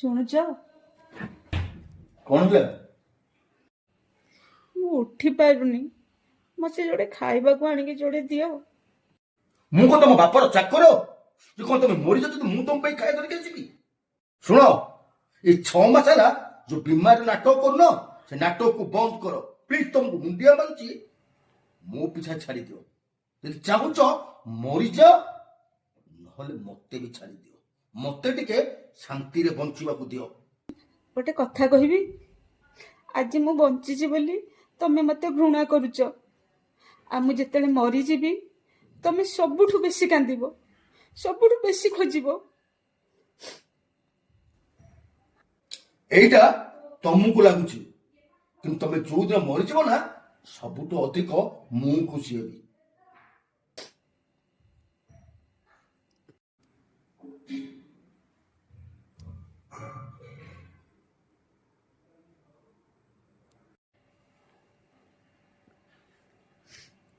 ଶୁଣୁଛ? କଣ ହେଲା? ମୁଁ ଉଠି ପାରୁନି, ମତେ ଯୋଡ଼େ ଖାଇବାକୁ ଆଣିକି ଯୋଡ଼େ ଦିଅ। ମୁଁ କଣ ତମ ବାପର ଚାକର ଯେ କଣ ତମେ ମରିଛ ଯଦି ମୁଁ ତମ ପାଇଁ ଖାଇବା ଧରିକି ଆସିବି? ଶୁଣ, ଏଇ 6 ମାସ ହେଲା ଯୋଉ ବିମାରୀ ନାଟକ କରୁନ ସେ ନାଟକକୁ ବନ୍ଦ କର ପ୍ଲିଜ। ତମକୁ ମୁଣ୍ଡିଆ ମାରୁଛି, ମୋ ପିଛା ଛାଡି ଦିଅ। ଯଦି ଚାହୁଁଛ ମରିଯାଅ, ନହେଲେ ମତେ ବି ଛାଡି ଦିଅ। ମତେ ଟିକେ ଶାନ୍ତିରେ ବଞ୍ଚିବାକୁ ଦିଅ। ଗୋଟେ କଥା କହିବି, ଆଜି ମୁଁ ବଞ୍ଚିଛି ବୋଲି ତମେ ମତେ ଘୃଣା କରୁଛ, ଆଉ ମୁଁ ଯେତେବେଳେ ମରିଯିବି ତମେ ସବୁଠୁ ବେଶୀ କାନ୍ଦିବ, ସବୁଠୁ ବେଶୀ ଖୋଜିବ। ଏଇଟା ତମକୁ ଲାଗୁଛି, କିନ୍ତୁ ତମେ ଯୋଉଦିନ ମରିଯିବ ନା ସବୁଠୁ ଅଧିକ ମୁଁ ଖୁସି ହେବି।